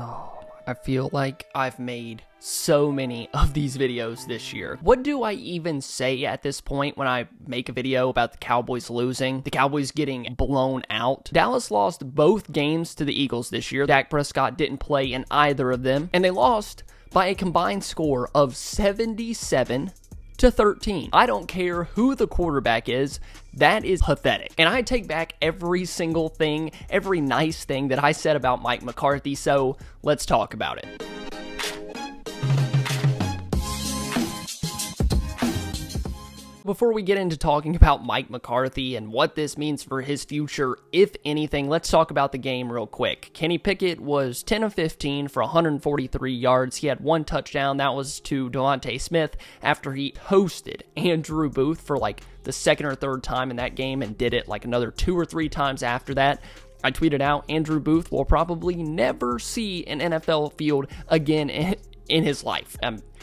Oh, I feel like I've made so many of these videos this year. What do I even say at this point when I make a video about the Cowboys losing, the Cowboys getting blown out? Dallas lost both games to the Eagles this year. Dak Prescott didn't play in either of them, and they lost by a combined score of 77-13. I don't care who the quarterback is. That is pathetic. And I take back every single thing, every nice thing that I said about Mike McCarthy, so let's talk about it. Before we get into talking about Mike McCarthy and what this means for his future, if anything, let's talk about the game real quick. Kenny Pickett was 10 of 15 for 143 yards. He had one touchdown. That was to Devontae Smith after he hosted Andrew Booth for like the second or third time in that game and did it like another 2 or 3 times after that. I tweeted out, Andrew Booth will probably never see an NFL field again in his life.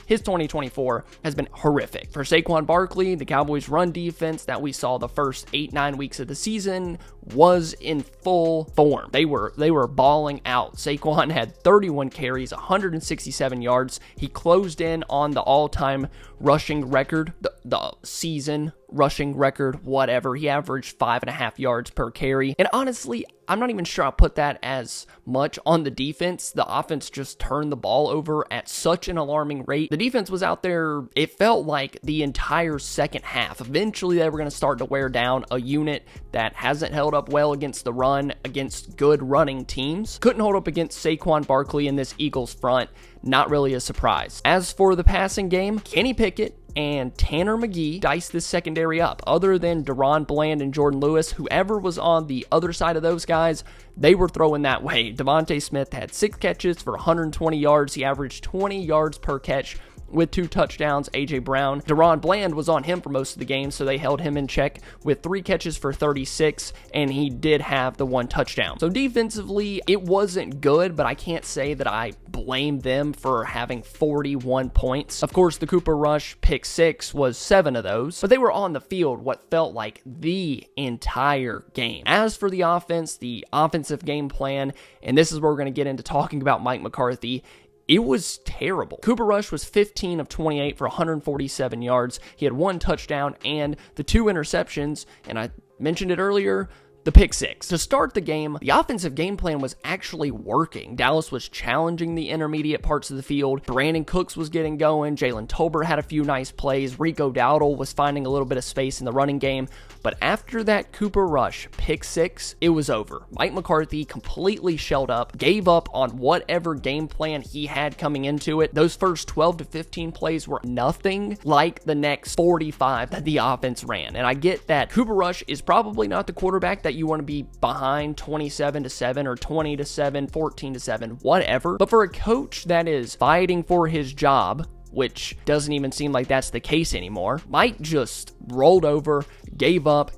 His 2024 has been horrific. For Saquon Barkley, the Cowboys' run defense that we saw the first 8-9 weeks of the season was in full form. They were balling out. Saquon had 31 carries, 167 yards. He closed in on the all-time rushing record, the season rushing record, whatever. He averaged 5.5 yards per carry. And honestly, I'm not even sure I'll put that as much on the defense. The offense just turned the ball over at such an alarming rate. The defense was out there, it felt like the entire second half. Eventually, they were going to start to wear down a unit that hasn't held up well against the run, against good running teams. Couldn't hold up against Saquon Barkley in this Eagles front. Not really a surprise. As for the passing game, Kenny Pickett and Tanner McGee diced this secondary up. Other than Deron Bland and Jordan Lewis, whoever was on the other side of those guys, they were throwing that way. Devontae Smith had 6 catches for 120 yards. He averaged 20 yards per catch with 2 touchdowns. A.J. Brown, Deron Bland was on him for most of the game, so they held him in check with 3 catches for 36, and he did have the 1 touchdown. So defensively, it wasn't good, but I can't say that I blame them for having 41 points. Of course, the Cooper Rush pick 6 was 7 of those, but they were on the field what felt like the entire game. As for the offense, the offensive game plan, and this is where we're going to get into talking about Mike McCarthy, it was terrible. Cooper Rush was 15 of 28 for 147 yards. He had 1 touchdown and the 2 interceptions, and I mentioned it earlier, the pick 6. To start the game, the offensive game plan was actually working. Dallas was challenging the intermediate parts of the field. Brandon Cooks was getting going. Jalen Tolbert had a few nice plays. Rico Dowdle was finding a little bit of space in the running game. But after that Cooper Rush pick 6, it was over. Mike McCarthy completely shelled up, gave up on whatever game plan he had coming into it. Those first 12 to 15 plays were nothing like the next 45 that the offense ran. And I get that Cooper Rush is probably not the quarterback that you want to be behind 27-7 or 20-7, 14-7, whatever. But for a coach that is fighting for his job, which doesn't even seem like that's the case anymore, Mike just rolled over, gave up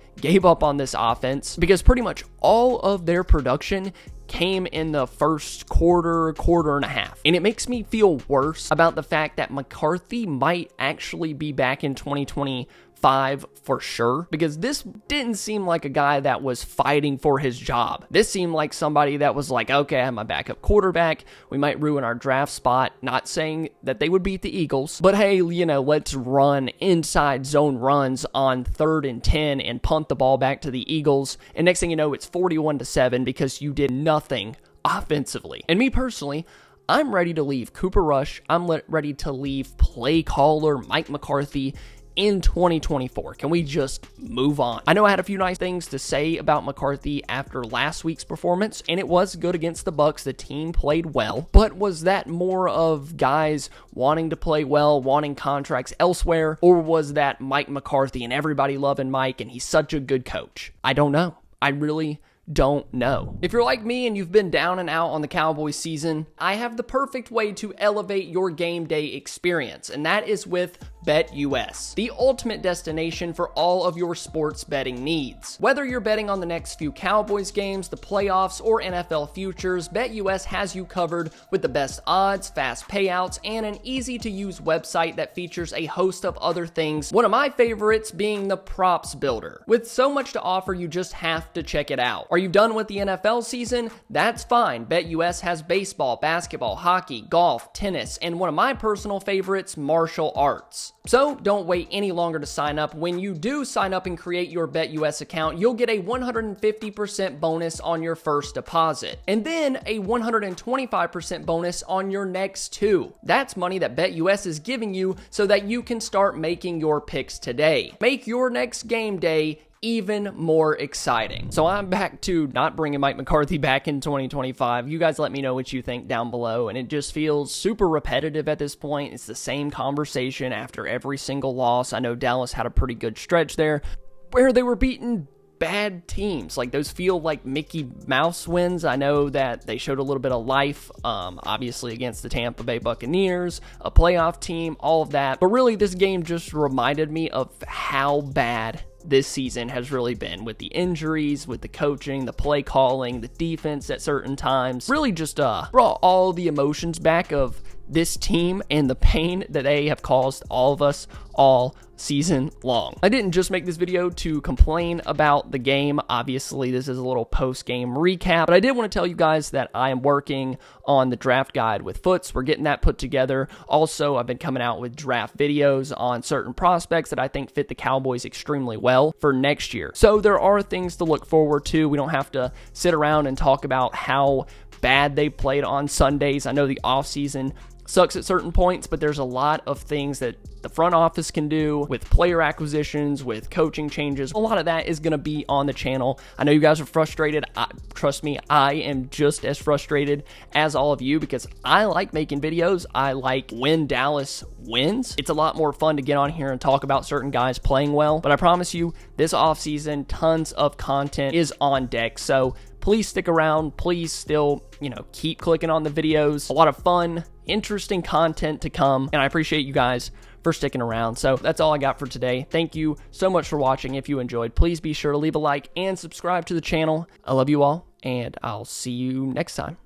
on this offense because pretty much all of their production came in the first quarter and a half. And it makes me feel worse about the fact that McCarthy might actually be back in 2025 for sure, because this didn't seem like a guy that was fighting for his job. This seemed like somebody that was like, okay, I have my backup quarterback. We might ruin our draft spot. Not saying that they would beat the Eagles, but hey, let's run inside zone runs on 3rd and 10 and punt the ball back to the Eagles. And next thing you know, it's 41-7 because you did nothing offensively. And me personally, I'm ready to leave Cooper Rush. I'm ready to leave play caller Mike McCarthy in 2024. Can we just move on? I know I had a few nice things to say about McCarthy after last week's performance, and it was good against the Bucs. The team played well, but was that more of guys wanting to play well, wanting contracts elsewhere, or was that Mike McCarthy and everybody loving Mike and he's such a good coach? I don't know. I really don't know. If you're like me and you've been down and out on the Cowboys season, I have the perfect way to elevate your game day experience, and that is with BetUS, the ultimate destination for all of your sports betting needs. Whether you're betting on the next few Cowboys games, the playoffs, or NFL futures, BetUS has you covered with the best odds, fast payouts, and an easy-to-use website that features a host of other things, one of my favorites being the props builder. With so much to offer, you just have to check it out. Are you done with the NFL season? That's fine. BetUS has baseball, basketball, hockey, golf, tennis, and one of my personal favorites, martial arts. So don't wait any longer to sign up. When you do sign up and create your BetUS account, you'll get a 150% bonus on your first deposit, and then a 125% bonus on your next two. That's money that BetUS is giving you so that you can start making your picks today. Make your next game day even more exciting. So I'm back to not bringing Mike McCarthy back in 2025. You guys let me know what you think down below, and it just feels super repetitive at this point. It's the same conversation after every single loss. I know Dallas had a pretty good stretch there where they were beating bad teams. Like, those feel like Mickey Mouse wins. I know that they showed a little bit of life, obviously against the Tampa Bay Buccaneers, a playoff team, all of that. But really, this game just reminded me of how bad this season has really been, with the injuries, with the coaching, the play calling, the defense at certain times. Really just brought all the emotions back of this team and the pain that they have caused all of us all season long. I didn't just make this video to complain about the game. Obviously, this is a little post-game recap, but I did want to tell you guys that I am working on the draft guide with Foots. We're getting that put together. Also, I've been coming out with draft videos on certain prospects that I think fit the Cowboys extremely well for next year. So there are things to look forward to. We don't have to sit around and talk about how bad they played on Sundays. I know the offseason sucks at certain points, but there's a lot of things that the front office can do with player acquisitions, with coaching changes. A lot of that is going to be on the channel. I know you guys are frustrated. Trust me, I am just as frustrated as all of you, because I like making videos. I like when Dallas wins. It's a lot more fun to get on here and talk about certain guys playing well. But I promise you, this offseason, tons of content is on deck. So please stick around. Please still, keep clicking on the videos. A lot of fun, interesting content to come, and I appreciate you guys for sticking around. So that's all I got for today. Thank you so much for watching. If you enjoyed, please be sure to leave a like and subscribe to the channel. I love you all, and I'll see you next time.